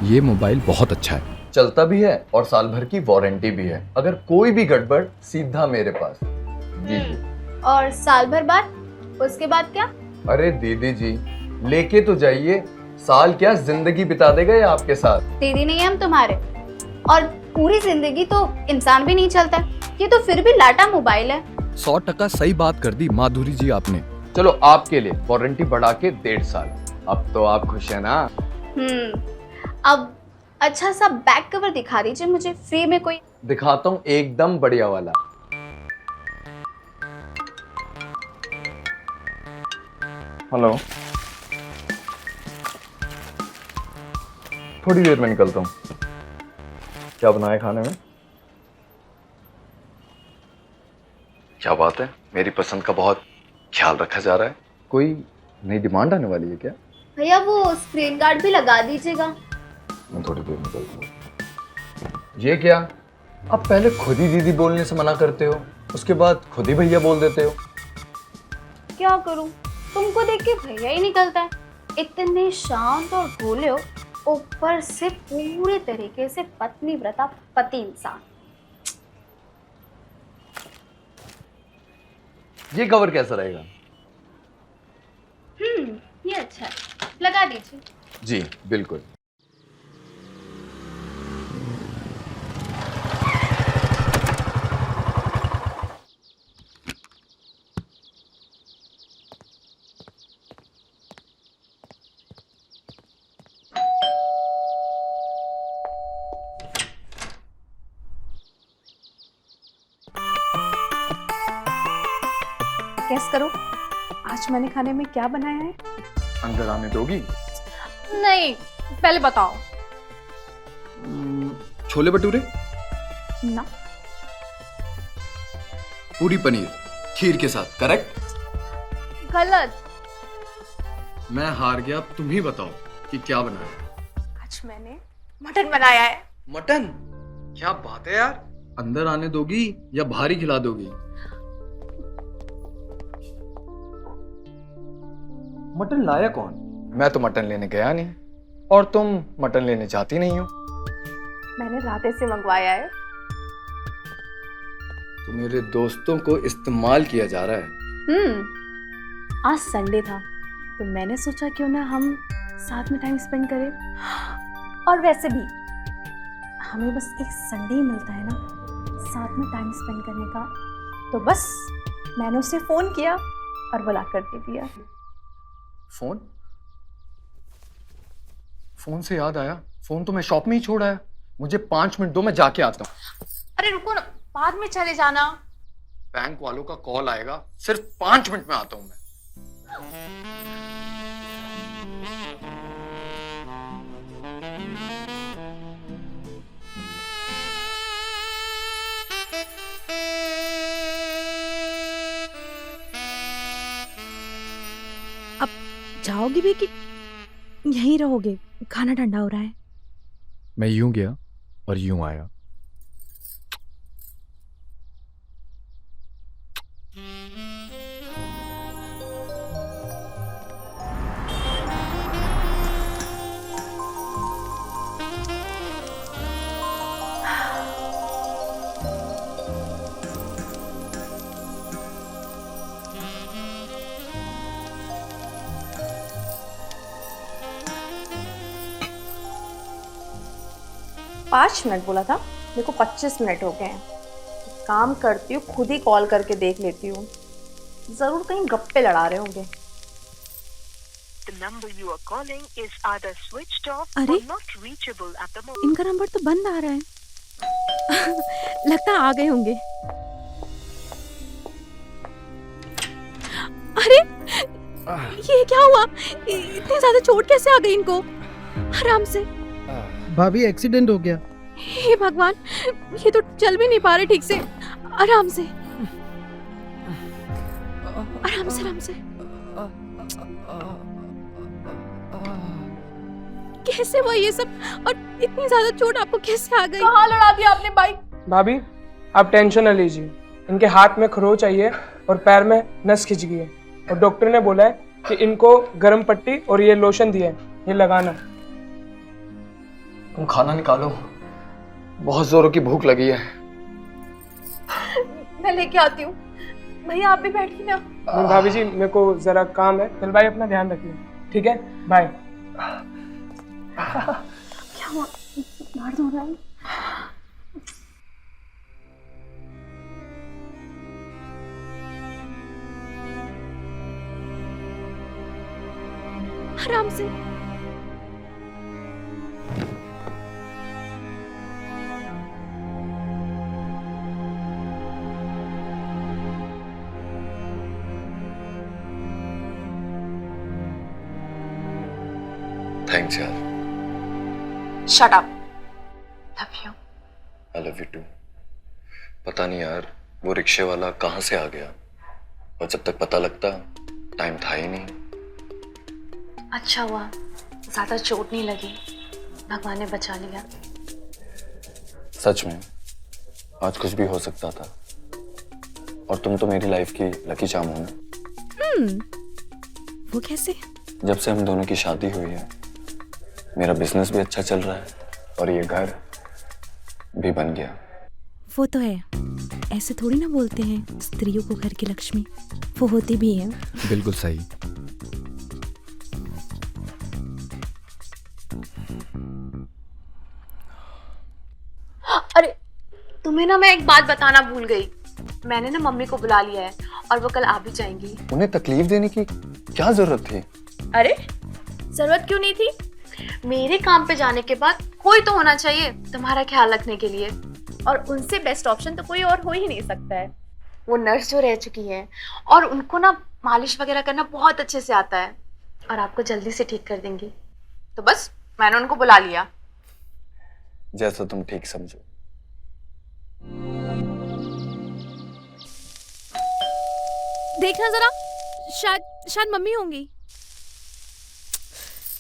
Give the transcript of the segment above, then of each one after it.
ये मोबाइल बहुत अच्छा है, चलता भी है और साल भर की वारंटी भी है। अगर कोई भी गड़बड़ सीधा मेरे पास। दीदी। और साल भर बाद, उसके बाद क्या? अरे दीदी जी, लेके तो जाइए, साल क्या जिंदगी बिता देगा ये आपके साथ। दीदी नहीं है हम तुम्हारे, और पूरी जिंदगी तो इंसान भी नहीं चलता, ये तो फिर भी लाटा मोबाइल है। 100% सही बात कर दी माधुरी जी आपने। चलो आपके लिए वारंटी बढ़ा के 1.5 साल। अब तो आप खुश है ना? अब अच्छा सा बैक कवर दिखा दीजिए मुझे फ्री में कोई। दिखाता हूँ एकदम बढ़िया वाला। हेलो, थोड़ी देर में निकलता हूँ। क्या बनाया खाने में? क्या बात है, मेरी पसंद का बहुत ख्याल रखा जा रहा है। कोई नई डिमांड आने वाली है क्या? भैया वो स्क्रीन गार्ड भी लगा दीजिएगा। मैं थोड़ी देर निकलता हूँ। ये क्या, आप पहले खुद ही दीदी बोलने से मना करते हो, उसके बाद खुद ही भैया बोल देते हो। क्या करूं, तुमको देख के भैया ही निकलता है। इतने शांत और भोले हो, ऊपर से पूरे तरीके से पत्नी व्रता पति इंसान। ये कवर कैसा रहेगा? ये अच्छा है, लगा दीजिए। जी बिल्कुल। गेस करो आज मैंने खाने में क्या बनाया है? अंदर आने दोगी? नहीं, पहले बताओ। छोले भटूरे, ना। पूरी पनीर खीर के साथ, करेक्ट? गलत। मैं हार गया, अब तुम ही बताओ कि क्या बनाया। आज मैंने मटन बनाया है। मटन? क्या बात है यार, अंदर आने दोगी या बाहर ही खिला दोगी? मटन लाया कौन? मैं तो मटन लेने गया नहीं, और तुम मटन लेने जाती नहीं हो। मैंने राधे से मंगवाया है। तो मेरे दोस्तों को इस्तेमाल किया जा रहा है। आज संडे था तो मैंने सोचा क्यों ना हम साथ में टाइम स्पेंड करें। और वैसे भी हमें बस एक संडे ही मिलता है ना साथ में टाइम स्पेंड करने का, तो बस मैंने उसे फोन किया और बुला कर दे दिया। फोन? फोन से याद आया, फोन तो मैं शॉप में ही छोड़ आया। मुझे 5 मिनट दो, मैं जाके आता हूँ। अरे रुको ना, बाद में चले जाना। बैंक वालों का कॉल आएगा, सिर्फ 5 मिनट में आता हूँ मैं। अब जाओगे भी कि यहीं रहोगे? खाना ठंडा हो रहा है। मैं यूं गया और यूं आया। पाँच मिनट बोला था, मेरे को 25 मिनट हो गए हैं। काम करती हूँ, खुद ही कॉल करके देख लेती हूँ, जरूर कहीं गप्पे लड़ा रहे होंगे। The number you are calling is either switched off अरे? or not reachable at the moment. इनका नंबर तो बंद आ रहा है। लगता आ गए होंगे। अरे ये क्या हुआ? इतनी ज्यादा चोट कैसे आ गई इनको? आराम से। भाभी एक्सीडेंट हो गया। हे भगवान, ये तो चल भी नहीं पा रहे ठीक से। आराम से, आराम से, आराम से। कैसे हुआ ये सब? और इतनी ज्यादा चोट आपको कैसे आ गई? कहाँ लड़ा दिया आपने बाइक? भाभी आप टेंशन न लीजिए, इनके हाथ में खरोंच आई है और पैर में नस खिंच गई है, और डॉक्टर ने बोला है कि इनको गर्म पट्टी और ये लोशन दिया है, ये लगाना। तुम खाना निकालो, बहुत जोरों की भूख लगी है। मैं लेके आती हूँ। भैया आप भी बैठिए ना। भाभी जी मेरे को जरा काम है, दिल भाई अपना ध्यान रखिए, ठीक है, बाय। क्या हुआ, दर्द हो रहा है? आराम से। थैंक्स यार। Shut up. Love you. I love you too. पता नहीं यार वो रिक्शे वाला कहाँ से आ गया, और जब तक पता लगता टाइम था ही नहीं। अच्छा हुआ ज्यादा चोट नहीं लगी, भगवान ने बचा लिया। सच में आज कुछ भी हो सकता था, और तुम तो मेरी लाइफ की लकी चार्म हो ना। वो कैसे? जब से हम दोनों की शादी हुई है मेरा बिजनेस भी अच्छा चल रहा है, और ये घर भी बन गया। वो तो है, ऐसे थोड़ी ना बोलते हैं स्त्रियों को घर की लक्ष्मी, वो होती भी है। बिल्कुल सही। अरे तुम्हें ना मैं एक बात बताना भूल गई। मैंने ना मम्मी को बुला लिया है और वो कल आ भी जाएंगी। उन्हें तकलीफ देने की क्या जरूरत थी? अरे जरूरत क्यों नहीं थी? मेरे काम पे जाने के बाद कोई तो होना चाहिए तुम्हारा ख्याल रखने के लिए, और उनसे बेस्ट ऑप्शन तो कोई और हो ही नहीं सकता है। वो नर्स जो रह चुकी हैं और उनको ना मालिश वगैरह करना बहुत अच्छे से आता है, और आपको जल्दी से ठीक कर देंगी। तो बस मैंने उनको बुला लिया। जैसा तुम ठीक समझो। देखना जरा, शायद मम्मी होंगी।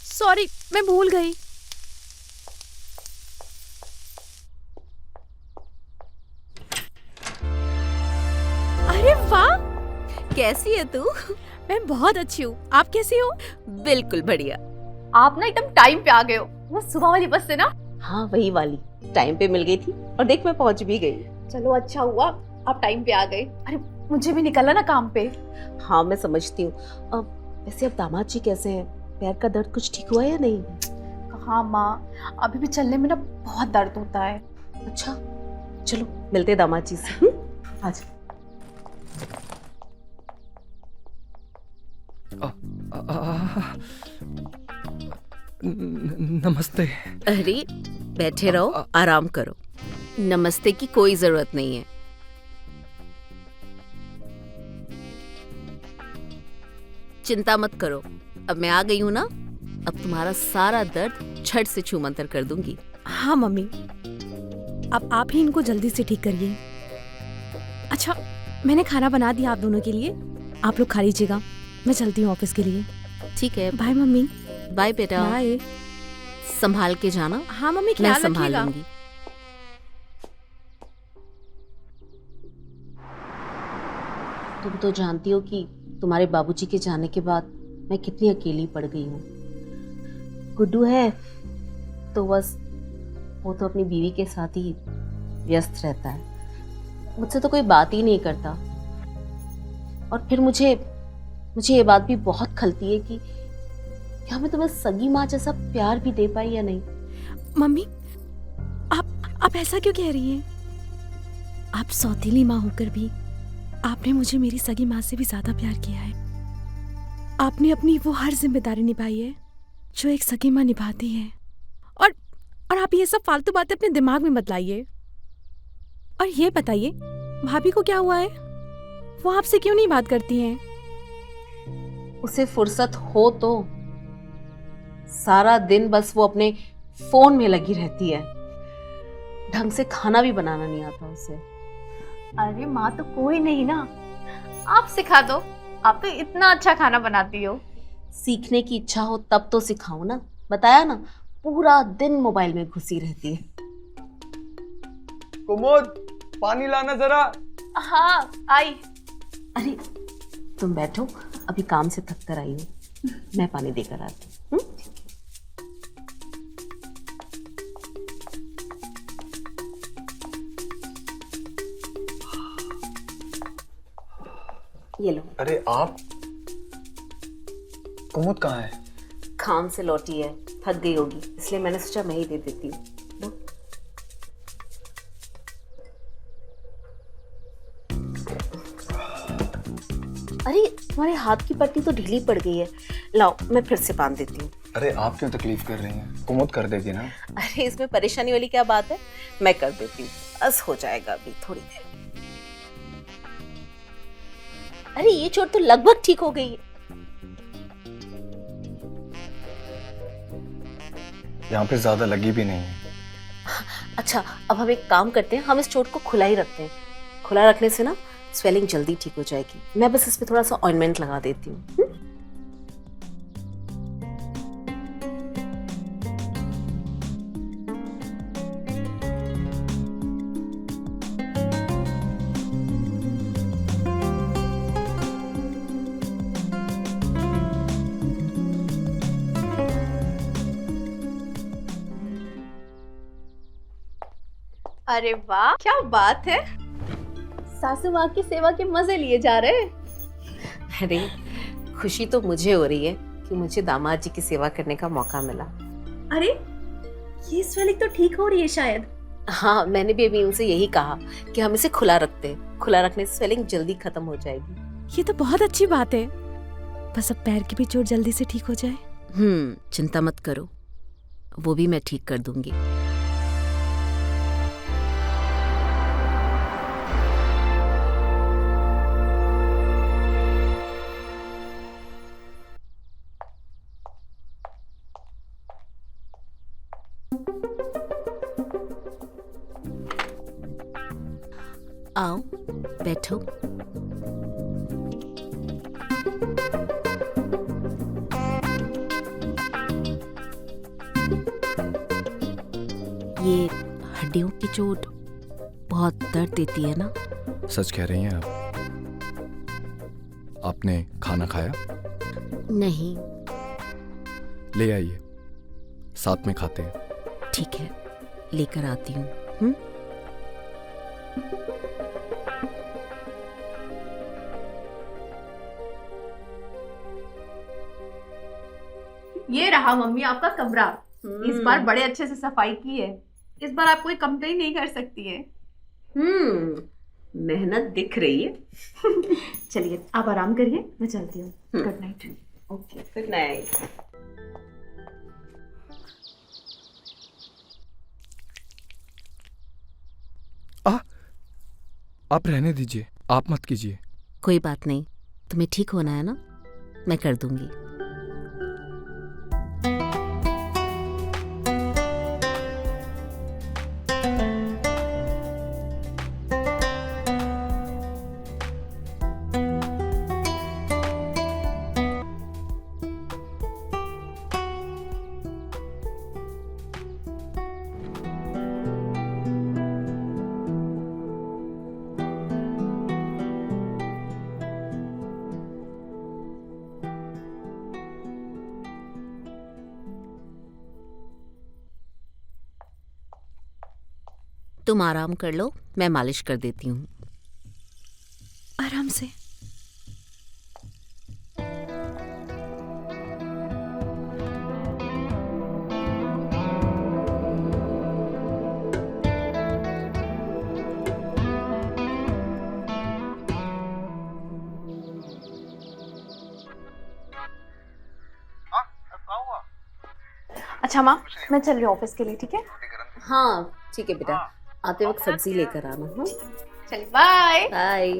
सॉरी मैं भूल गई। अरे वाह, कैसी है तू? मैं बहुत अच्छी हूँ, आप कैसी हो? बिल्कुल बढ़िया। आप ना एकदम टाइम पे आ गए हो। वो सुबह वाली बस से ना। हाँ वही वाली टाइम पे मिल गई थी, और देख मैं पहुंच भी गई। चलो अच्छा हुआ आप टाइम पे आ गए। अरे मुझे भी निकलना ना काम पे। हाँ मैं समझती हूँ। वैसे अब दामाद जी कैसे हैं? पैर का दर्द कुछ ठीक हुआ या नहीं? हाँ माँ, अभी भी चलने में ना बहुत दर्द होता है। अच्छा चलो मिलते दामाद जी से। आज नमस्ते। अरे बैठे रहो, आराम करो। नमस्ते की कोई जरूरत नहीं है। चिंता मत करो, अब मैं आ गई हूँ ना, अब तुम्हारा सारा दर्द झट से छूमंतर कर दूंगी। हाँ मम्मी, अब आप ही इनको जल्दी से ठीक करिए। अच्छा मैंने खाना बना दिया आप दोनों के लिए, आप लोग खा लीजिएगा, मैं चलती हूँ ऑफिस के लिए। ठीक है, बाय मम्मी। बाय बेटा। बाय। संभाल के जाना। हाँ मम्मी, मैं ख्याल संभाल रखिएगा। लूंगी। तुम तो जानती हो कि तुम्हारे बाबूजी के जाने के बाद मैं कितनी अकेली पड़ गई हूँ। गुड्डू है तो बस वो तो अपनी बीवी के साथ ही व्यस्त रहता है, मुझसे तो कोई बात ही नहीं करता। और फिर मुझे ये बात भी बहुत खलती है कि क्या मैं तुम्हें सगी माँ जैसा प्यार भी दे पाई या नहीं। मम्मी आप ऐसा क्यों कह रही हैं? आप सौतेली माँ होकर भी आपने मुझे मेरी सगी माँ से भी ज्यादा प्यार किया है। आपने अपनी वो हर जिम्मेदारी निभाई है जो एक सगी माँ निभाती है। और आप ये सब फालतू बातें अपने दिमाग में मत लाइए। और ये बताइए भाभी को क्या हुआ है? वो आपसे क्यों नहीं बात करती हैं? उसे फुर्सत हो तो सारा दिन बस वो अपने फोन में लगी रहती है, ढंग से खाना भी बनाना नहीं आता उसे। अरे माँ तो कोई नहीं ना, आप सिखा दो, आप तो इतना अच्छा खाना बनाती हो। सीखने की इच्छा हो तब तो सिखाऊं ना, बताया ना, पूरा दिन मोबाइल में घुसी रहती है। कुमुद पानी लाना जरा। हाँ आई। अरे तुम बैठो, अभी काम से थक कर आई हूँ, मैं पानी देकर आती हूँ। ये लो। अरे आप, कुमुद कहाँ है? काम से लौटी है, थक गई होगी, इसलिए मैंने सोचा मैं ही दे देती हूँ। लो। अरे तुम्हारे हाथ की पट्टी तो ढीली पड़ गई है, लाओ मैं फिर से बांध देती हूँ। अरे आप क्यों तकलीफ कर रही हैं? कुमुद कर देगी ना। अरे इसमें परेशानी वाली क्या बात है, मैं कर देती हूँ, बस हो जाएगा अभी थोड़ी देर। अरे ये चोट तो लगभग ठीक हो गई है। यहाँ पे ज्यादा लगी भी नहीं है। अच्छा अब हम एक काम करते हैं, हम इस चोट को खुला ही रखते हैं। खुला रखने से ना स्वेलिंग जल्दी ठीक हो जाएगी। मैं बस इस पे थोड़ा सा ऑइंटमेंट लगा देती हूँ। अरे वाह, क्या बात है, सासू माँ की सेवा के मजे लिए जा रहे हैं। अरे खुशी तो मुझे हो रही है कि मुझे दामाद जी की सेवा करने का मौका मिला। अरे ये स्वेलिंग तो ठीक हो रही है शायद। हाँ मैंने भी अभी उनसे यही कहा कि हम इसे खुला रखते हैं, खुला रखने से स्वेलिंग जल्दी खत्म हो जाएगी। ये तो बहुत अच्छी बात है, बस अब पैर की भी चोट जल्दी से ठीक हो जाए। चिंता मत करो, वो भी मैं ठीक कर दूंगी। आओ बैठो। ये हड्डियों की चोट बहुत दर्द देती है ना? सच कह रही हैं आप? आपने खाना खाया? नहीं। ले आइए, साथ में खाते हैं। ठीक है, लेकर आती हूँ। ये रहा मम्मी आपका कमरा। इस बार बड़े अच्छे से सफाई की है, इस बार आप कोई कंप्लेन नहीं कर सकती है। मेहनत दिख रही है। चलिए आप आराम करिए, मैं चलती हूँ। Good night. Okay good night. आप रहने दीजिए, आप मत कीजिए। कोई बात नहीं, तुम्हें ठीक होना है ना, मैं कर दूंगी। तुम आराम कर लो, मैं मालिश कर देती हूँ। आराम से। अच्छा माँ, मैं चल रही हूँ ऑफिस के लिए, ठीक है? हाँ ठीक है बेटा, आते वक्त सब्जी लेकर आना। हाँ चल बाय। बाय।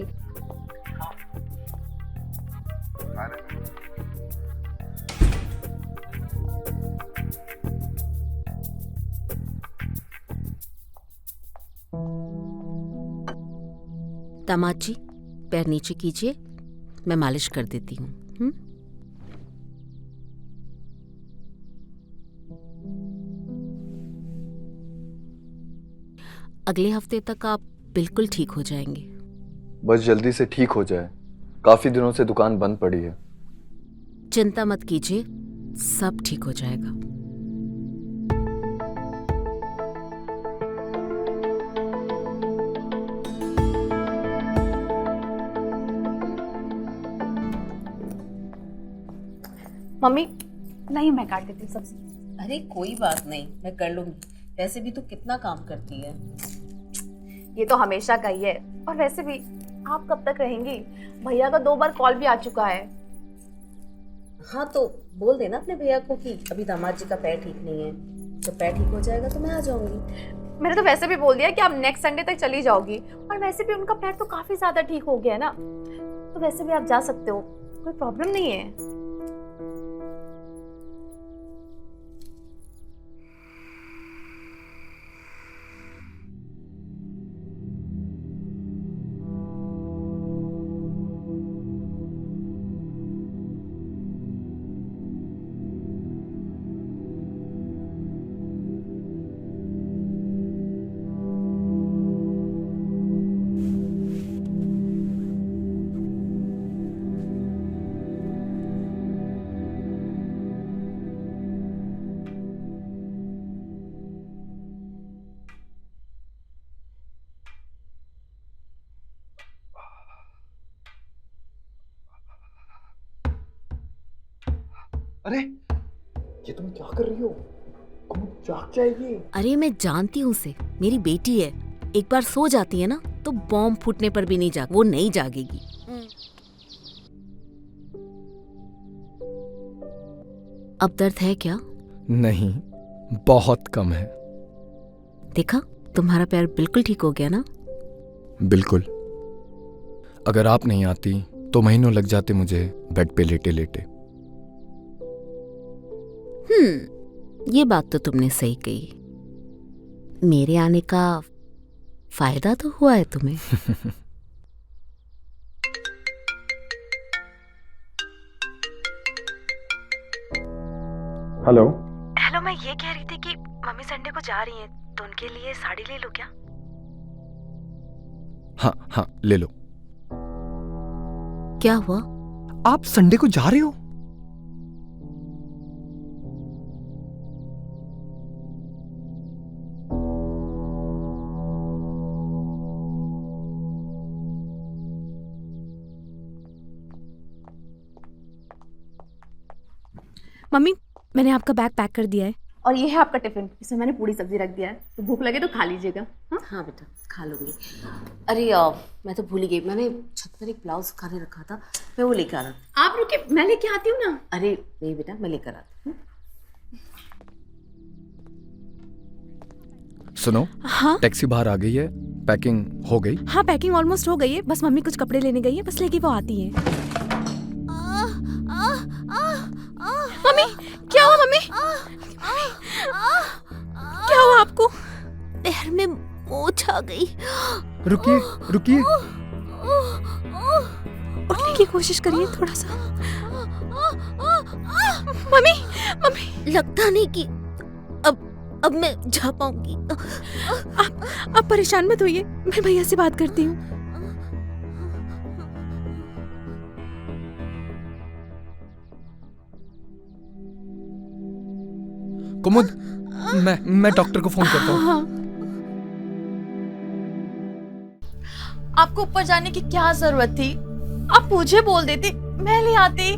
दामाद जी पैर नीचे कीजिए, मैं मालिश कर देती हूँ। अगले हफ्ते तक आप बिल्कुल ठीक हो जाएंगे। बस जल्दी से ठीक हो जाए, काफी दिनों से दुकान बंद पड़ी है। चिंता मत कीजिए, सब ठीक हो जाएगा। मम्मी नहीं, मैं काट देती हूँ सब्जी। अरे कोई बात नहीं, मैं कर लूंगी। वैसे भी तू कितना काम करती है। ये तो हमेशा का ही है। और वैसे भी आप कब तक रहेंगी? भैया का 2 बार कॉल भी आ चुका है। हाँ तो बोल देना अपने भैया को कि अभी दामाद जी का पैर ठीक नहीं है, जब पैर ठीक हो जाएगा तो मैं आ जाऊंगी। मैंने तो वैसे भी बोल दिया कि आप नेक्स्ट संडे तक चली जाओगी, और वैसे भी उनका पैर तो काफी ज्यादा ठीक हो गया है ना, तो वैसे भी आप जा सकते हो, कोई प्रॉब्लम नहीं है। अरे ये तुम क्या कर रही हो? कुमुद जाग जाएगी। अरे मैं जानती हूँ उसे, मेरी बेटी है। एक बार सो जाती है ना तो बॉम्ब फूटने पर भी वो नहीं जागेगी। अब दर्द है क्या? नहीं, बहुत कम है। देखा, तुम्हारा पैर बिल्कुल ठीक हो गया ना? बिल्कुल। अगर आप नहीं आती तो महीनों लग जाते मुझे बेड पे लेटे लेटे। ये बात तो तुमने सही कही। मेरे आने का फायदा तो हुआ है तुम्हें। हेलो। हेलो, मैं ये कह रही थी कि मम्मी संडे को जा रही हैं, तो उनके लिए साड़ी ले लो क्या? हाँ हाँ ले लो। क्या हुआ? आप संडे को जा रहे हो? मम्मी, मैंने आपका बैग पैक कर दिया है। और ये है आपका टिफिन, इसमें मैंने पूरी सब्जी रख दिया है, तो भूख लगे तो खा लीजिएगा। हाँ बेटा, खा लूंगी। अरे मैं तो भूल ही गई, मैंने छत पर एक ब्लाउज सुखाने रखा था, मैं वो लेकर आ रहा। आप रुके, मैं लेके आती हूँ ना। अरे नहीं बेटा, मैं लेकर आती हूँ। सुनो, हाँ टैक्सी बाहर आ गई है, पैकिंग हो गई? हाँ, पैकिंग ऑलमोस्ट हो गई है, बस मम्मी कुछ कपड़े लेने गई है, बस लेके वो आती है। मम्मी, क्या हुआ मम्मी? क्या हुआ आपको? पैर में मोच आ गई। रुकिए रुकिए। उठने की कोशिश करिए थोड़ा सा। मम्मी, मम्मी, लगता नहीं कि अब मैं जा पाऊंगी। आप परेशान मत होइए, मैं भैया से बात करती हूँ। कुमुद, मैं डॉक्टर को फोन करता हूँ। हाँ। आपको ऊपर जाने की क्या जरूरत थी? आप मुझे बोल देते, मैं ले आती।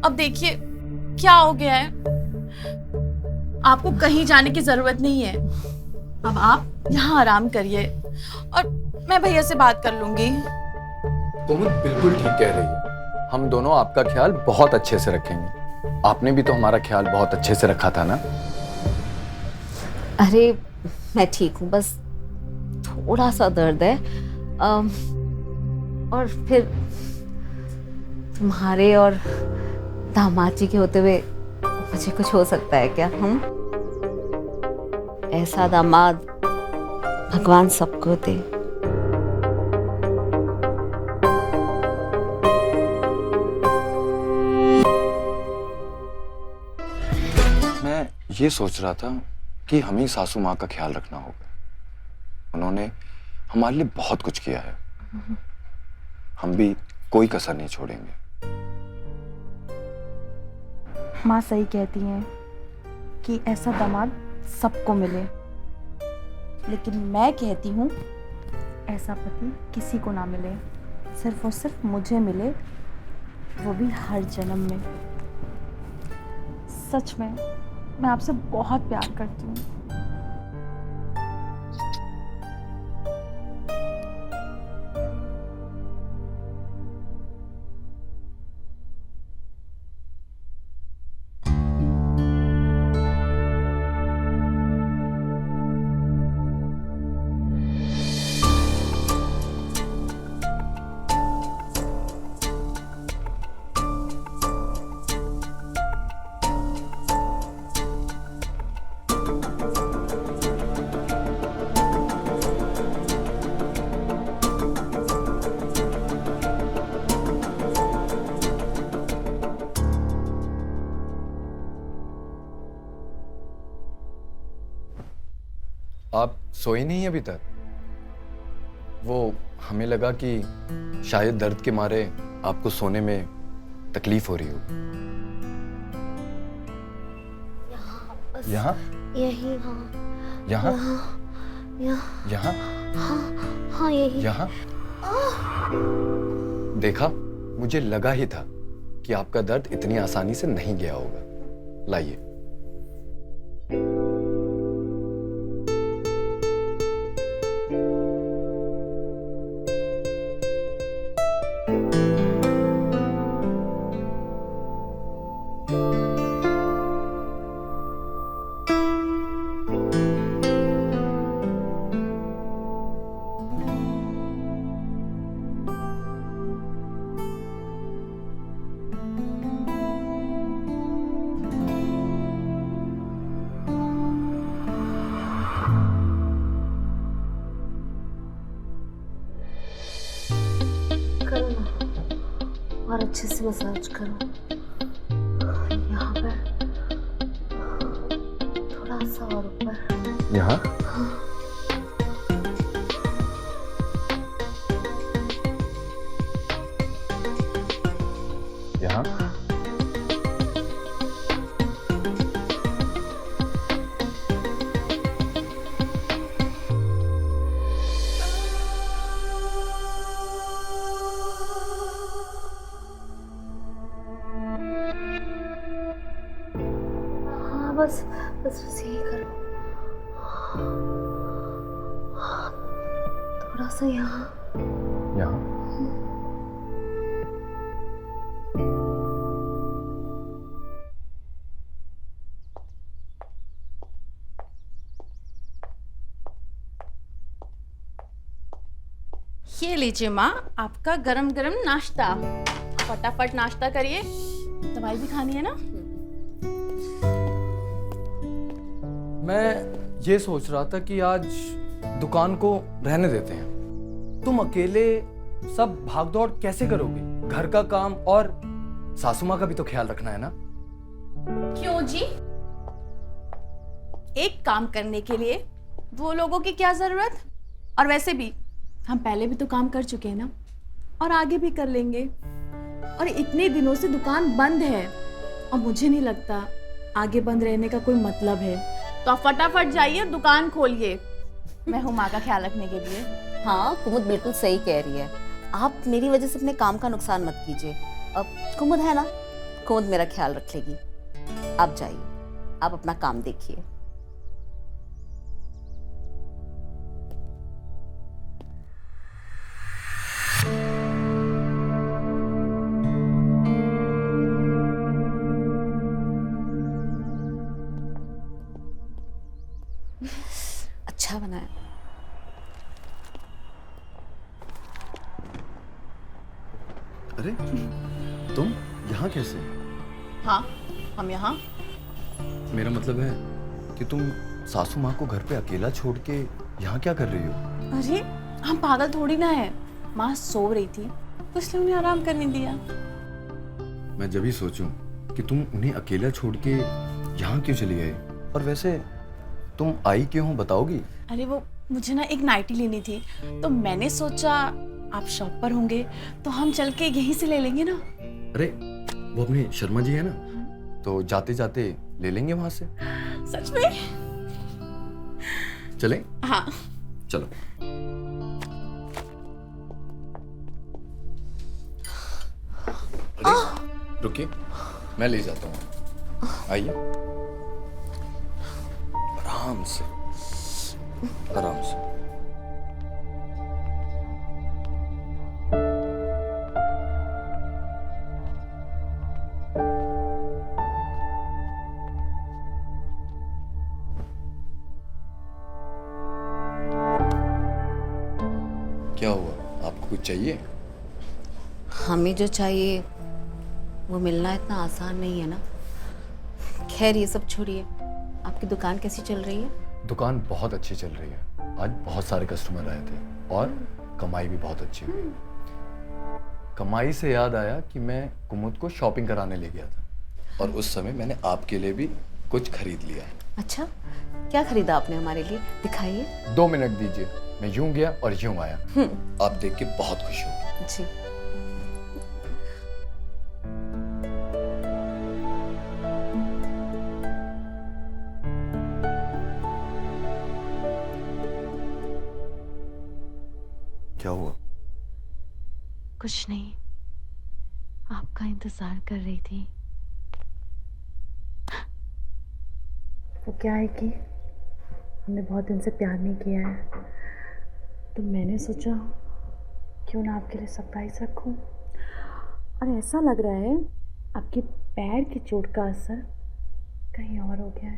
अब देखिए क्या हो गया है, आपको कहीं जाने की जरूरत नहीं है। अब आप यहाँ आराम करिए और मैं भैया से बात कर लूंगी। कुमुद बिल्कुल ठीक कह रही है, हम दोनों आपका ख्याल बहुत अच्छे से रखेंगे। आपने भी तो हमारा ख्याल बहुत अच्छे से रखा था ना? अरे मैं ठीक हूँ, बस थोड़ा सा दर्द है। और फिर तुम्हारे और दामाद जी के होते हुए मुझे कुछ हो सकता है क्या? ऐसा दामाद भगवान सबको दे। मैं ये सोच रहा था कि हमें सासू माँ का ख्याल रखना होगा। उन्होंने हमारे लिए बहुत कुछ किया है, हम भी कोई कसर नहीं छोड़ेंगे। माँ सही कहती हैं कि ऐसा दामाद सबको मिले, लेकिन मैं कहती हूँ ऐसा पति किसी को ना मिले, सिर्फ और सिर्फ मुझे मिले, वो भी हर जन्म में। सच में मैं आपसे बहुत प्यार करती हूँ। आप सोए नहीं अभी तक? वो हमें लगा कि शायद दर्द के मारे आपको सोने में तकलीफ हो रही हो। यहाँ? यही, हाँ। यहाँ? यहाँ। यहाँ? हाँ यही। यहाँ? देखा, मुझे लगा ही था कि आपका दर्द इतनी आसानी से नहीं गया होगा। लाइए। करो ना, और अच्छे से मसाज करो। यहाँ पर थोड़ा सा और ऊपर। यहाँ? यहाँ? हाँ बस यही करो। थोड़ा सा यहाँ। यहाँ? ये लीजिए माँ, आपका गरम गरम नाश्ता। फटाफट नाश्ता करिए, दवाई भी खानी है ना। मैं ये सोच रहा था कि आज दुकान को रहने देते हैं। तुम अकेले सब भागदौड़ कैसे करोगे? घर का काम और सासू माँ का भी तो ख्याल रखना है ना। क्यों जी? एक काम करने के लिए दो लोगों की क्या जरूरत? और वैसे भी हम पहले भी तो काम कर चुके हैं ना, और आगे भी कर लेंगे। और इतने दिनों से दुकान बंद है और मुझे नहीं लगता आगे बंद रहने का कोई मतलब है। तो आप फटाफट जाइए, दुकान खोलिए। मैं हूँ माँ का ख्याल रखने के लिए। हाँ, कुमुद बिल्कुल सही कह रही है। आप मेरी वजह से अपने काम का नुकसान मत कीजिए। अब कुमुद है ना, कुमुद मेरा ख्याल रख लेगी। आप जाइए, आप अपना काम देखिए। अच्छा बना है। अरे तुम यहाँ कैसे? हाँ, हम यहाँ। मेरा मतलब है कि तुम सासू माँ को घर पे अकेला छोड़ के यहाँ क्या कर रही हो? अरे हम पागल थोड़ी ना है, माँ सो रही थी तो इसलिए उन्हें आराम करने दिया। मैं जब ही सोचूं कि तुम उन्हें अकेला छोड़ के यहाँ क्यों चली गए। और वैसे तुम आई क्यों हो, बताओगी? अरे वो मुझे ना एक नाइटी लेनी थी, तो मैंने सोचा आप शॉप पर होंगे तो हम चल के यहीं से ले लेंगे ना। अरे वो अपने शर्मा जी है ना, तो जाते जाते ले लेंगे वहां से। सच में? चलें? हाँ चलो। अरे रुकिए, मैं ले जाता हूँ। आइए, आराम से, आराम से। क्या हुआ, आपको कुछ चाहिए? हमें जो चाहिए वो मिलना इतना आसान नहीं है ना। खैर ये सब छोड़िए, आपकी दुकान कैसी चल रही है? दुकान बहुत अच्छी चल रही है। आज बहुत सारे कस्टमर आए थे और कमाई भी बहुत अच्छी हुई। कमाई से याद आया कि मैं कुमुद को शॉपिंग कराने ले गया था और उस समय मैंने आपके लिए भी कुछ खरीद लिया है। अच्छा, क्या खरीदा आपने हमारे लिए? दिखाइए। 2 मिनट दीजिए, मैं यूं गया और यूं आया। आप देख के बहुत खुश हो। जी। क्या हुआ? कुछ नहीं, आपका इंतजार कर रही थी। वो क्या है कि हमने बहुत दिन से प्यार नहीं किया है, तो मैंने सोचा क्यों ना आपके लिए सरप्राइज रखूं। और ऐसा लग रहा है आपके पैर की चोट का असर कहीं और हो गया है।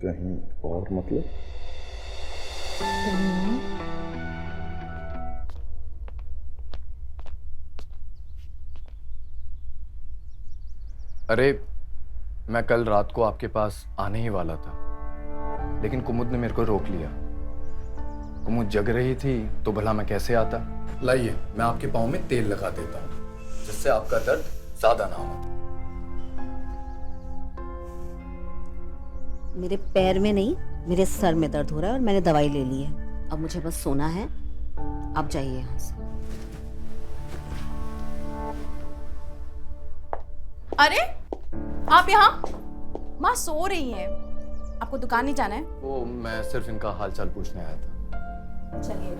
कहीं और मतलब? कहीं और? अरे, मैं कल रात को आपके पास आने ही वाला था, लेकिन कुमुद ने मेरे को रोक लिया। कुमुद जग रही थी तो भला मैं कैसे आता? लाइए, मैं आपके पाँव में तेल लगा देता हूँ, जिससे आपका दर्द ज्यादा ना हो। मेरे पैर में नहीं, मेरे सर में दर्द हो रहा है और मैंने दवाई ले ली है। अब मुझे बस सोना है। आप जाइए यहाँ से। अरे आप यहाँ? माँ सो रही हैं। आपको दुकान नहीं जाना है? वो मैं सिर्फ इनका हालचाल पूछने आया था। चलिए।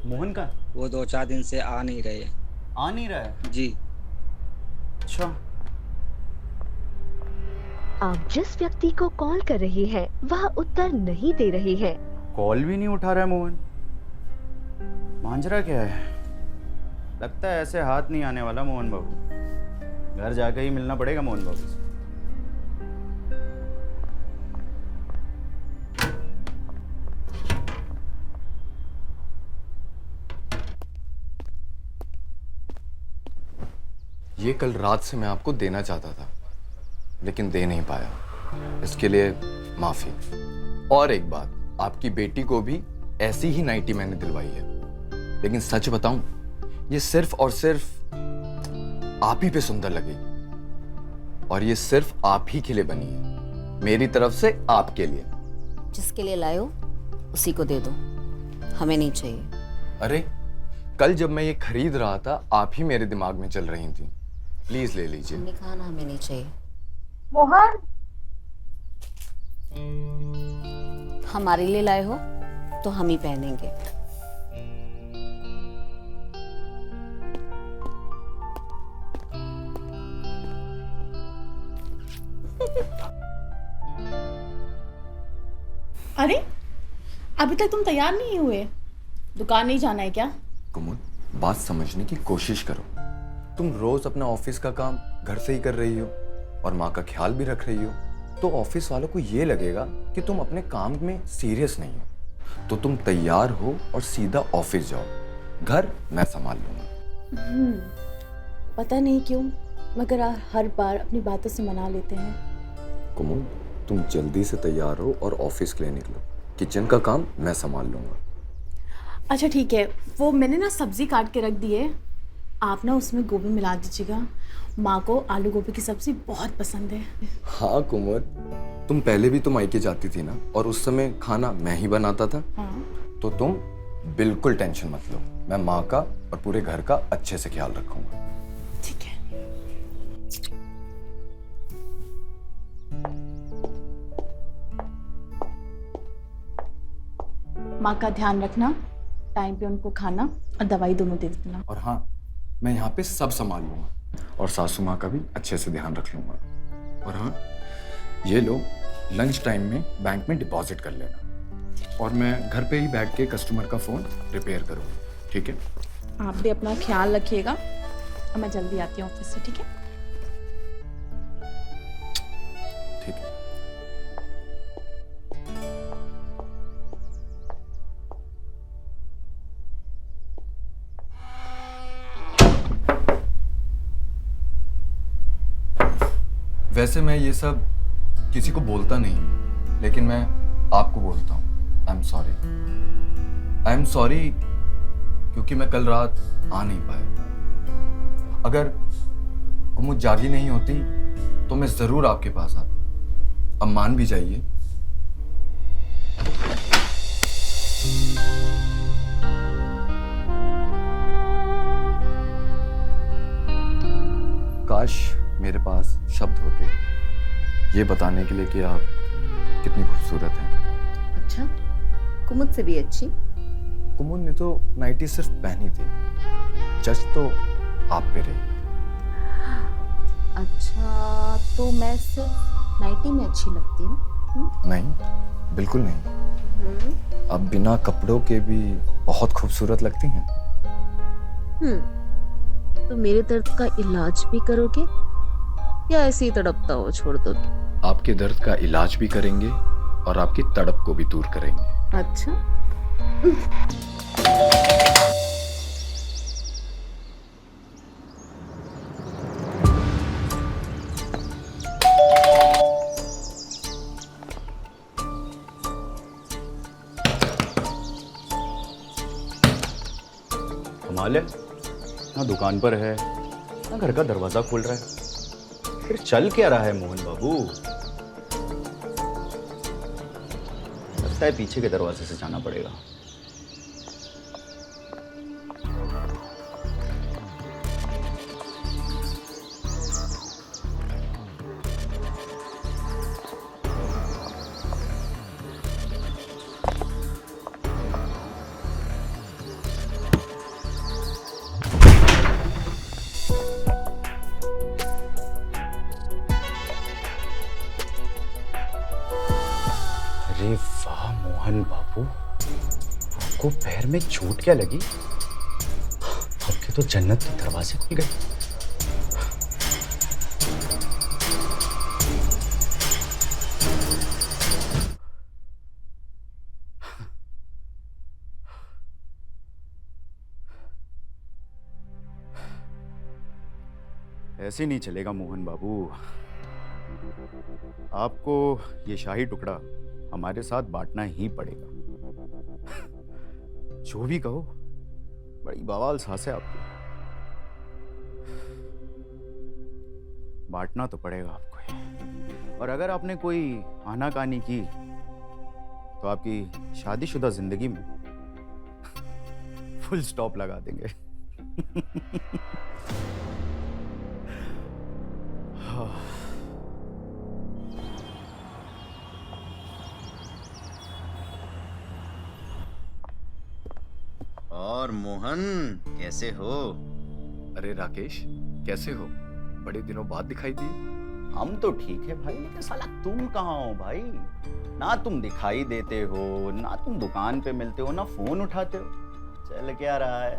मोहन का? वो 2-4 दिन से आ नहीं रहे। आ नहीं रहा है? जी। अच्छा। आप जिस व्यक्ति को कॉल कर रही हैं, वह उत्तर नहीं दे रही है। कॉल भी नहीं उठा रहा है मोहन। मांजरा क्या है? लगता है ऐसे हाथ नहीं आने वाला मोहन बाबू। घर जाकर ही मिलना पड़ेगा मोहन बाबू से। ये कल रात से मैं आपको देना चाहता था, लेकिन दे नहीं पाया। इसके लिए माफी। और एक बात, आपकी बेटी को भी ऐसी ही नाइटी मैंने दिलवाई है, लेकिन सच बताऊं, ये सिर्फ और सिर्फ आप ही पे सुंदर लगी, और ये सिर्फ आप ही के लिए बनी है, मेरी तरफ से आपके लिए। जिसके लिए लाए हो उसी को दे दो, हमें नहीं चाहिए। अरे, कल जब मैं ये खरीद रहा था, आप ही मेरे दिमाग में चल रही थी। प्लीज ले लीजिए। हमने कहा ना हमें नहीं चाहिए। मोहन, हमारे लिए लाए हो तो हम ही पहनेंगे। अरे अभी तक तुम तैयार नहीं हुए? दुकान नहीं जाना है क्या? कुमुद, बात समझने की कोशिश करो। तुम रोज अपना ऑफिस का काम घर से ही कर रही हो और माँ का ख्याल भी रख रही हो, तो ऑफिस वालों को ये लगेगा कि तुम अपने काम में सीरियस नहीं हो। तो तुम तैयार हो और सीधा ऑफिस जाओ, घर मैं संभाल लूंगा। पता नहीं क्यों, मगर हर बार अपनी बातों से मना लेते हैं। कुमुद, तुम जल्दी से तैयार हो और ऑफिस के लिए निकलो। किचन का काम मैं संभाल लूंगा। अच्छा ठीक है, वो मैंने ना सब्जी काट के रख दी है, आप ना उसमें गोभी मिला दीजिएगा। माँ को आलू गोभी की सब्जी बहुत पसंद है। हाँ कुमुद, तुम पहले भी तो मायके जाती थी ना, और उस समय खाना मैं ही बनाता था। हाँ। तो तुम बिल्कुल टेंशन मत लो, मैं माँ का और पूरे घर का अच्छे से ख्याल रखूंगा। ठीक है। माँ का ध्यान रखना, टाइम पे उनको खाना और दवाई दोनों दे देना। और हाँ, मैं यहाँ पे सब संभाल लूँगा और सासू माँ का भी अच्छे से ध्यान रख लूँगा। और हाँ, ये लो लंच टाइम में बैंक में डिपॉजिट कर लेना और मैं घर पे ही बैठ के कस्टमर का फ़ोन रिपेयर करूँगा, ठीक है? आप भी अपना ख्याल रखिएगा और मैं जल्दी आती हूँ ऑफिस से, ठीक है? ठीक है। वैसे मैं ये सब किसी को बोलता नहीं, लेकिन मैं आपको बोलता हूँ। आई एम सॉरी क्योंकि मैं कल रात आ नहीं पाया। अगर कुमुद जागी नहीं होती तो मैं जरूर आपके पास आता। अब मान भी जाइए। काश मेरे पास शब्द होते ये बताने के लिए कि आप कितनी खूबसूरत हैं। अच्छा, कुमुद से भी अच्छी? कुमुद ने तो नाइटी सिर्फ पहनी थी, जज तो आप पे रही। अच्छा, तो मैं सिर्फ नाइटी में अच्छी लगती हूँ? नहीं, बिल्कुल नहीं। आप बिना कपड़ों के भी बहुत खूबसूरत लगती हैं। तो मेरे दर्द का इलाज भी करोगे या ऐसे ही तड़पता हो छोड़ दोगे? आपके दर्द का इलाज भी करेंगे और आपकी तड़प को भी दूर करेंगे। अच्छा। कमाल है, ना दुकान पर है ना घर का दरवाजा खोल रहा है। फिर चल क्या रहा है मोहन बाबू? लगता है पीछे के दरवाजे से जाना पड़ेगा। अरे वाह मोहन बाबू, आपको पैर में चोट क्या लगी? आपके तो जन्नत के दरवाजे खुल गए। ऐसे नहीं चलेगा मोहन बाबू, आपको ये शाही टुकड़ा हमारे साथ बांटना ही पड़ेगा। जो भी कहो, बड़ी बवाल सांस है आपकी। बांटना तो पड़ेगा आपको ही। और अगर आपने कोई आनाकानी की तो आपकी शादीशुदा जिंदगी में फुल स्टॉप लगा देंगे। और मोहन कैसे हो? अरे राकेश, कैसे हो? बड़े दिनों बाद दिखाई दिए। हम तो ठीक है भाई, लेकिन साला तुम कहाँ हो भाई? ना तुम दिखाई देते हो, ना तुम दुकान पे मिलते हो, ना फोन उठाते हो। चल क्या रहा है?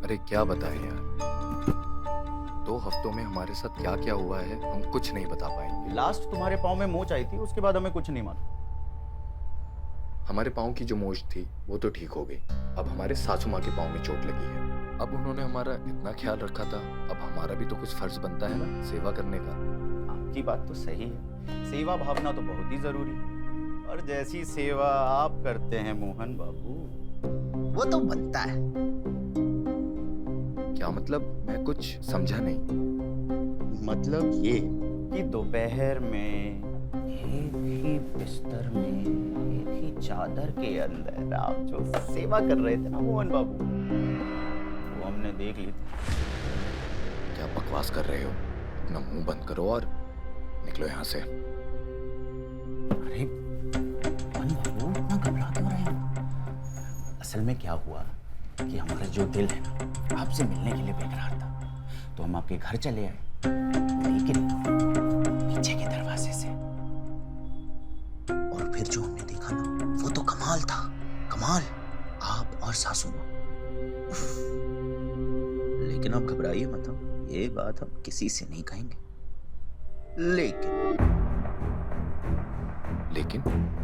अरे क्या बताएं यार, 2 हफ्तों में हमारे साथ क्या क्या हुआ है हम कुछ नहीं बता पाएंगे। लास्ट तुम्हारे पाँव में मोच आई थी, उसके बाद हमें कुछ नहीं मालूम। हमारे पाँव की जो मोच थी वो तो ठीक हो गई, अब हमारे सासू माँ के पाँव में चोट लगी है। अब उन्होंने हमारा इतना ख्याल रखा था, अब हमारा भी तो कुछ फर्ज बनता है ना सेवा करने का। आपकी बात तो सही है, सेवा भावना तो बहुत ही जरूरी है। और जैसी सेवा आप करते हैं मोहन बाबू, वो तो बनता है। क्या मतलब? मैं कुछ समझा नहीं। मतलब ये कि दोपहर में एक ही बिस्तर में एक ही चादर के अंदर आप जो सेवा कर रहे थे ना मोहन बाबू, वो हमने देख ली थी। क्या बकवास कर रहे हो? अपना मुंह बंद करो और निकलो यहाँ से। अरे मोहन बाबू, इतना घबरा क्यों रहे हो? असल में क्या हुआ कि हमारा जो दिल है ना आपसे मिलने के लिए बेकरार था, तो हम आपके घर चले आए, लेकिन पीछे के दरवाजे से। और फिर जो हमने देखा ना वो तो कमाल था, कमाल। आप और सासू माँ। उफ। लेकिन आप घबराइए मत, ये बात हम किसी से नहीं कहेंगे।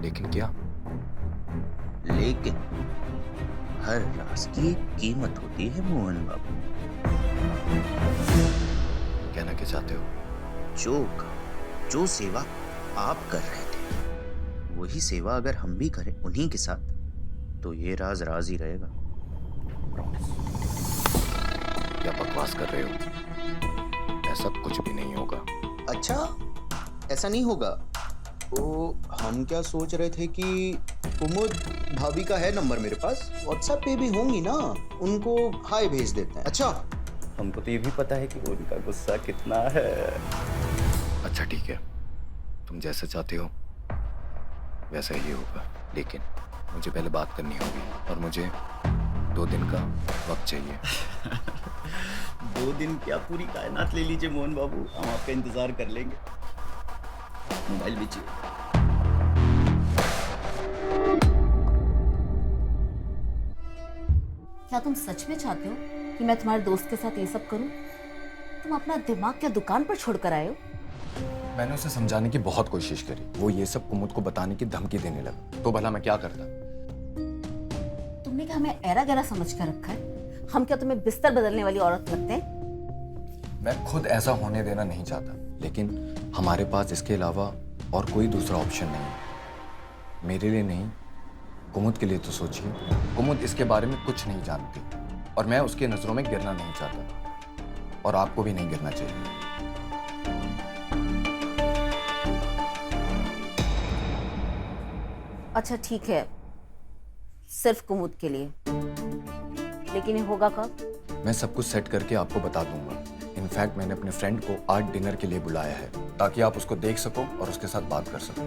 लेकिन क्या? लेकिन हर राज की एक कीमत होती है मोहन बाबू। कहना क्या चाहते हो? जो सेवा आप कर रहे थे वही सेवा अगर हम भी करें उन्हीं के साथ, तो ये राज राज ही रहेगा। प्रॉमिस। क्या बकवास कर रहे हो? ऐसा कुछ भी नहीं होगा। अच्छा, ऐसा नहीं होगा? तो हम क्या सोच रहे थे कि कुमुद भाभी का है नंबर मेरे पास, व्हाट्सएप पे भी होंगी ना, उनको हाय भेज देते हैं। अच्छा, हमको तो ये भी पता है कि उनका गुस्सा कितना है। अच्छा ठीक है, तुम जैसा चाहते हो वैसा ही होगा, लेकिन मुझे पहले बात करनी होगी और मुझे 2 दिन का वक्त चाहिए। 2 दिन क्या, पूरी कायनात ले लीजिए मोहन बाबू, हम आपका इंतजार कर लेंगे। मोबाइल बेचिए। क्या तुम सच में चाहते हो कि मैं तुम्हारे दोस्त के साथ ये सब करूं? तुम अपना दिमाग क्या दुकान पर छोड़कर आए हो? मैंने उसे समझाने की बहुत कोशिश करी, वो ये सब कुमुद को बताने की धमकी देने लगा, तो भला मैं क्या करता? तुमने क्या हमें ऐरा गैरा समझ कर रखा है? हम क्या तुम्हें बिस्तर बदलने वाली औरत लगते हैं? मैं खुद ऐसा होने देना नहीं चाहता, लेकिन हमारे पास इसके अलावा और कोई दूसरा ऑप्शन नहीं है। मेरे लिए नहीं, कुमुद के लिए तो सोचिए। कुमुद इसके बारे में कुछ नहीं जानती और मैं उसके नजरों में गिरना नहीं चाहता, और आपको भी नहीं गिरना चाहिए। अच्छा ठीक है, सिर्फ कुमुद के लिए, लेकिन ये होगा कब? मैं सब कुछ सेट करके आपको बता दूंगा। इनफैक्ट मैंने अपने फ्रेंड को आज डिनर के लिए बुलाया है, ताकि आप उसको देख सको और उसके साथ बात कर सको।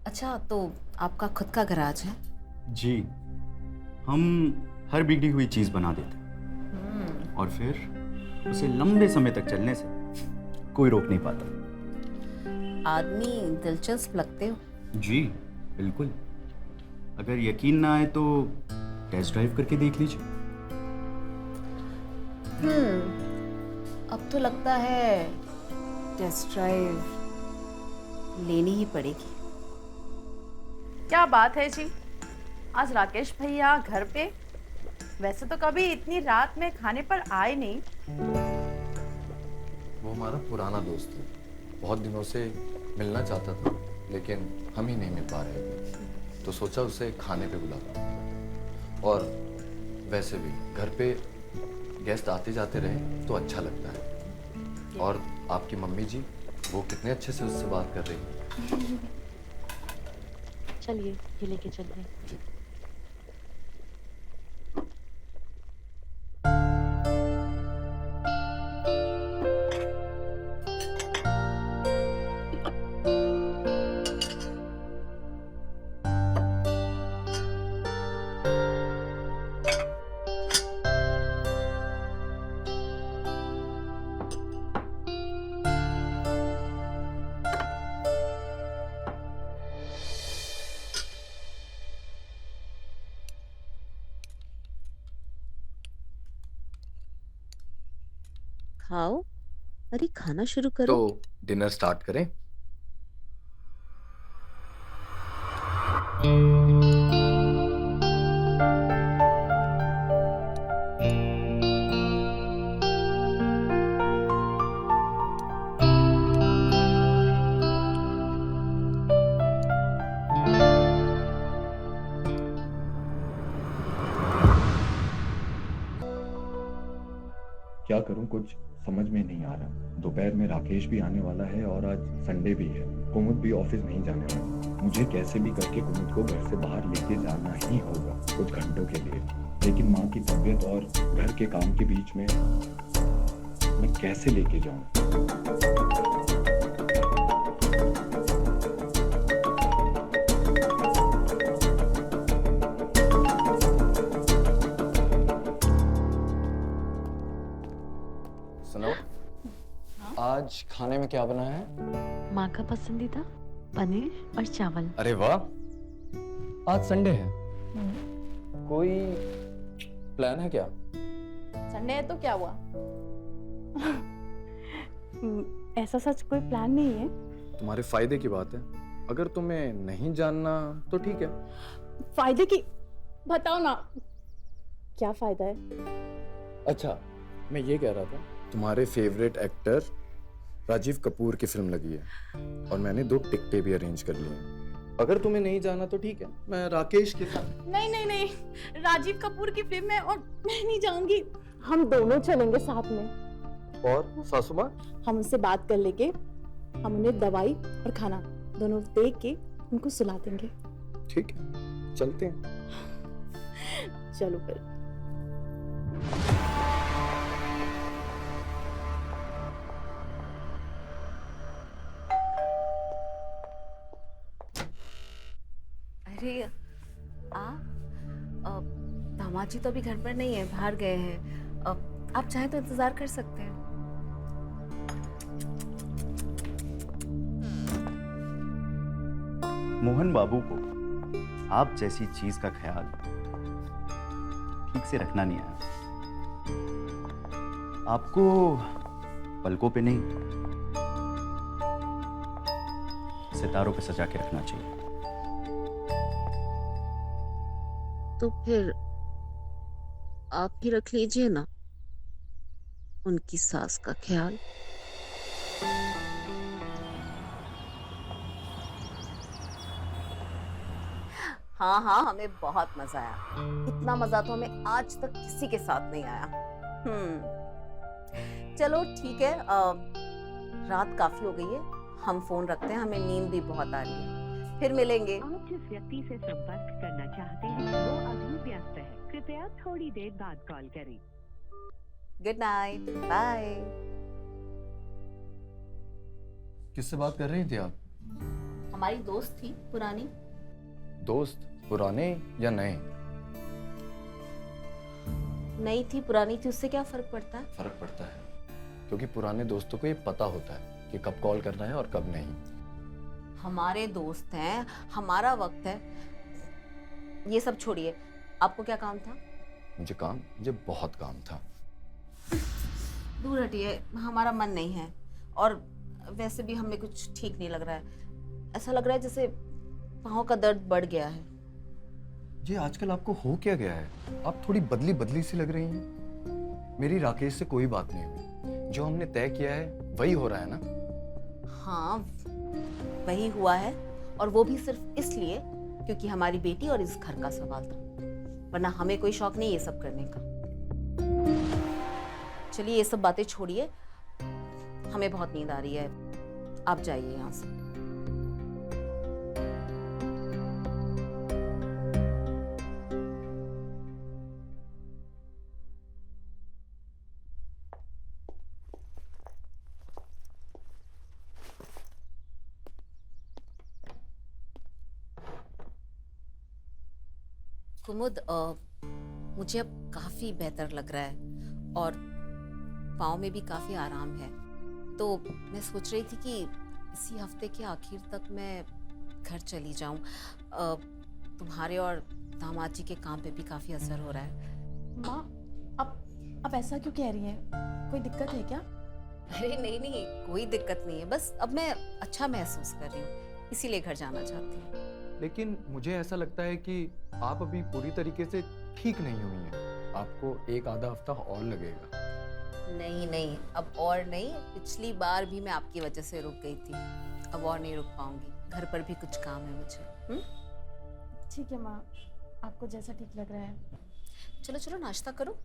अच्छा, तो आपका खुद का गैराज है? जी, हम हर बिगड़ी हुई चीज बना देते हैं और फिर उसे लंबे समय तक चलने से कोई रोक नहीं पाता। आदमी दिलचस्प लगते हो। जी बिल्कुल, अगर यकीन ना आए तो टेस्ट ड्राइव करके देख लीजिए। अब तो लगता है टेस्ट ड्राइव लेनी ही पड़ेगी। क्या बात है जी, आज राकेश भैया घर पे? वैसे तो कभी इतनी रात में खाने पर आए नहीं। वो हमारा पुराना दोस्त है, बहुत दिनों से मिलना चाहता था, लेकिन हम ही नहीं मिल पा रहे थे, तो सोचा उसे खाने पे बुलाता। और वैसे भी घर पे गेस्ट आते जाते रहे तो अच्छा लगता है। और आपकी मम्मी जी, वो कितने अच्छे से उससे बात कर रही है। चलिए ये लेके चलते हैं। जी। खाओ, अरे खाना शुरू करो। तो डिनर स्टार्ट करें? क्या करूं, कुछ समझ में नहीं आ रहा। दोपहर में राकेश भी आने वाला है और आज संडे भी है। कुमुद भी ऑफिस नहीं जाने वाला। मुझे कैसे भी करके कुमुद को घर से बाहर लेके जाना ही होगा कुछ घंटों के लिए। लेकिन माँ की तबीयत और घर के काम के बीच में मैं कैसे लेके जाऊं? सुनो, आज खाने में क्या बना है? माँ का पसंदीदा पनीर और चावल। अरे वाह, आज संडे है, कोई प्लान है क्या? संडे है तो क्या हुआ? ऐसा सच कोई प्लान नहीं है। तुम्हारे फायदे की बात है। अगर तुम्हें नहीं जानना तो ठीक है। फायदे की बताओ ना, क्या फायदा है? अच्छा, मैं ये कह रहा था, तुम्हारे फेवरेट एक्टर राजीव कपूर की फिल्म लगी है और मैंने 2 टिकटें भी अरेंज कर ली हैं। अगर तुम्हें नहीं जाना तो ठीक है, मैं राकेश के साथ। नहीं नहीं नहीं, राजीव कपूर की फिल्म है और मैं नहीं जाऊंगी। हम दोनों चलेंगे साथ में। और सासू माँ? हम उनसे बात कर लेंगे, हम उन्हें दवाई और खाना दोनों दे के उनको सुला देंगे। ठीक है, चलते हैं। चलो फिर। अरे दामाद जी तो अभी घर पर नहीं है, बाहर गए हैं। आप चाहें तो इंतजार कर सकते हैं। मोहन बाबू को आप जैसी चीज का ख्याल ठीक से रखना नहीं आया। आपको पलकों पे नहीं, सितारों पे सजा के रखना चाहिए। तो फिर आप ही रख लीजिए ना उनकी सास का ख्याल। हाँ हाँ, हमें बहुत मजा आया। इतना मजा तो हमें आज तक किसी के साथ नहीं आया। चलो ठीक है, रात काफी हो गई है, हम फोन रखते हैं, हमें नींद भी बहुत आ रही है। फिर मिलेंगे। आप जिस व्यक्ति से संपर्क करना चाहते हैं वो अभी व्यस्त है, कृपया थोड़ी देर बाद कॉल करें। Good night, bye. किससे बात कर रही थी आप? हमारी दोस्त थी पुरानी। दोस्त पुराने या नए? नई थी पुरानी थी, उससे क्या फर्क पड़ता है? फर्क पड़ता है, क्योंकि पुराने दोस्तों को ये पता होता है कि कब कॉल करना है और कब नहीं। हमारे दोस्त हैं, हमारा वक्त है। ये सब छोड़िए, आपको क्या काम था? मुझे बहुत काम था। दूर हटिए, हमारा मन नहीं है। और वैसे भी हमें कुछ ठीक नहीं लग रहा है। ऐसा लग रहा है जैसे पाँव का दर्द बढ़ गया है। ये आजकल आपको हो क्या गया है? आप थोड़ी बदली बदली सी लग रही हैं। मेरी राकेश से कोई बात नहीं हुई। जो हमने तय किया है वही हो रहा है ना? हाँ, वही हुआ है, और वो भी सिर्फ इसलिए क्योंकि हमारी बेटी और इस घर का सवाल था, वरना हमें कोई शौक नहीं ये सब करने का। चलिए ये सब बातें छोड़िए, हमें बहुत नींद आ रही है, आप जाइए यहाँ से। कुमुद, मुझे अब काफी बेहतर लग रहा है और पाँव में भी काफी आराम है। तो मैं सोच रही थी कि इसी हफ्ते के आखिर तक मैं घर चली जाऊं। तुम्हारे और दामाद जी के काम पे भी काफी असर हो रहा है। माँ, अब ऐसा क्यों कह रही हैं? कोई दिक्कत है क्या? अरे नहीं नहीं, कोई दिक्कत नहीं है, बस अब मैं अच्छा महसूस कर रही हूँ, इसीलिए घर जाना चाहती हूँ। लेकिन मुझे ऐसा लगता है कि आप अभी पूरी तरीके से ठीक नहीं हुई हैं। आपको 1-आधा हफ्ता और लगेगा। नहीं नहीं, अब और नहीं। पिछली बार भी मैं आपकी वजह से रुक गई थी, अब और नहीं रुक पाऊंगी। घर पर भी कुछ काम है मुझे। ठीक है माँ, आपको जैसा ठीक लग रहा है। चलो चलो नाश्ता करो।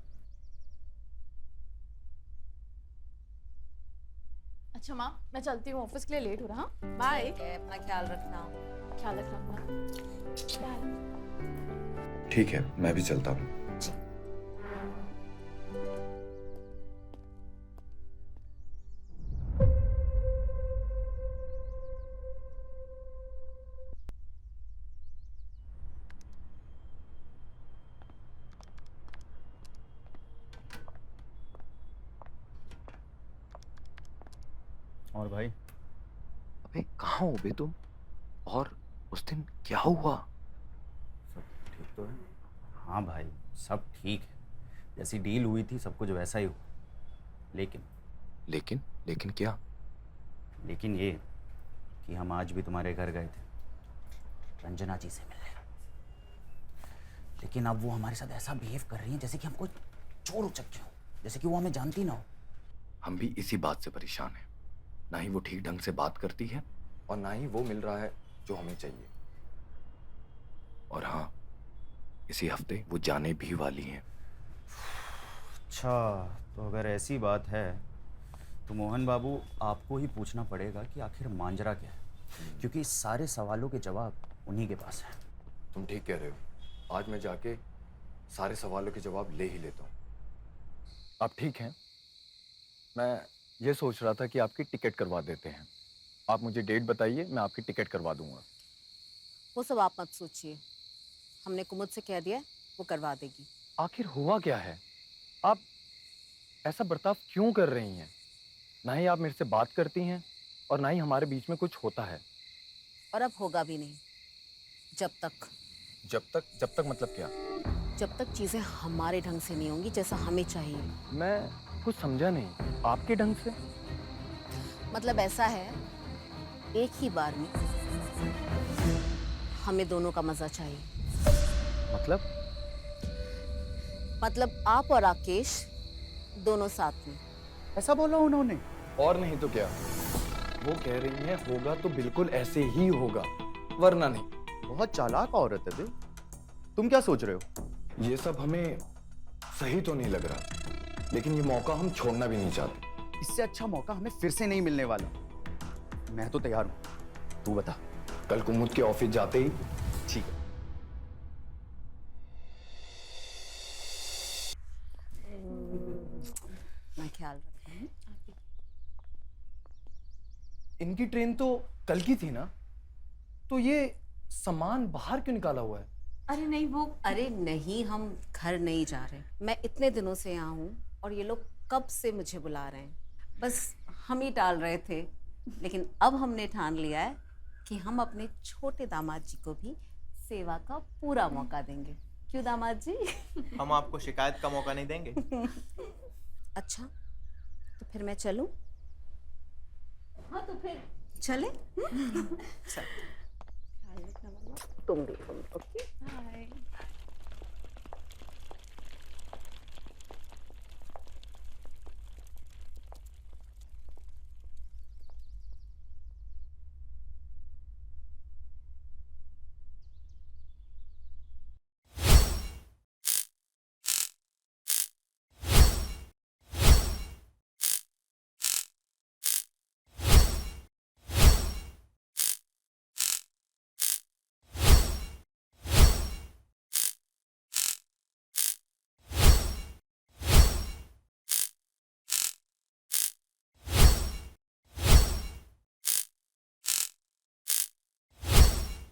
अच्छा माँ, मैं चलती हूँ, ऑफिस के लिए लेट हो रहा। बाय। अपना ख्याल रखना। ख्याल रखना अपना। बाय। ठीक है, मैं भी चलता हूँ। और भाई? अबे कहाँ हो बे तुम? और उस दिन क्या हुआ? सब ठीक तो है? हाँ भाई, सब ठीक है। जैसी डील हुई थी सब कुछ वैसा ही हुआ। लेकिन क्या? लेकिन ये कि हम आज भी तुम्हारे घर गए थे रंजना जी से मिलने, लेकिन अब वो हमारे साथ ऐसा बिहेव कर रही है जैसे कि हम कोई चोर उचक्के हो, जैसे कि वो हमें जानती ना हो। हम भी इसी बात से परेशान हैं। ना ही वो ठीक ढंग से बात करती है और ना ही वो मिल रहा है जो हमें चाहिए। और हाँ, इसी हफ्ते वो जाने भी वाली हैं। अच्छा, तो अगर ऐसी बात है तो मोहन बाबू आपको ही पूछना पड़ेगा कि आखिर मांजरा क्या है, क्योंकि इस सारे सवालों के जवाब उन्हीं के पास है। तुम ठीक कह रहे हो। आज मैं जाके सारे सवालों के जवाब ले ही लेता हूँ। आप ठीक हैं? मैं ये सोच रहा था कि आपकी टिकट करवा देते हैं। आप मुझे डेट बताइए, मैं आपकी टिकट करवा दूंगा। वो सब आप मत सोचिए, हमने कुमुद से कह दिया है, वो करवा देगी। आखिर हुआ क्या है? आप ऐसा बर्ताव क्यों कर रही हैं? ना ही आप मेरे से बात करती हैं और ना ही हमारे बीच में कुछ होता है। और अब होगा भी नहीं, जब तक मतलब क्या? जब तक चीजें हमारे ढंग से नहीं होंगी जैसा हमें चाहिए। मैं कुछ समझा नहीं। आपके ढंग से? मतलब ऐसा है, एक ही बार में हमें दोनों का मजा चाहिए। मतलब आप और राकेश दोनों साथ में। ऐसा बोला उन्होंने? और नहीं तो क्या। वो कह रही हैं होगा तो बिल्कुल ऐसे ही होगा, वरना नहीं। बहुत चालाक औरत है बे। तुम क्या सोच रहे हो? ये सब हमें सही तो नहीं लग रहा, लेकिन ये मौका हम छोड़ना भी नहीं चाहते। इससे अच्छा मौका हमें फिर से नहीं मिलने वाला। मैं तो तैयार हूं, तू बता। कल कुमुद के ऑफिस जाते ही। ठीक है। मैं ख्याल रखूंगी। इनकी ट्रेन तो कल की थी ना, तो ये सामान बाहर क्यों निकाला हुआ है? अरे नहीं, हम घर नहीं जा रहे। मैं इतने दिनों से यहाँ हूँ और ये लोग कब से मुझे बुला रहे हैं, बस हम ही टाल रहे थे। लेकिन अब हमने ठान लिया है कि हम अपने छोटे दामाद जी को भी सेवा का पूरा मौका देंगे। क्यों दामाद जी? हम आपको शिकायत का मौका नहीं देंगे। अच्छा, तो फिर मैं चलूं? हाँ तो फिर चले। चल। तुम भी ओके। बाय।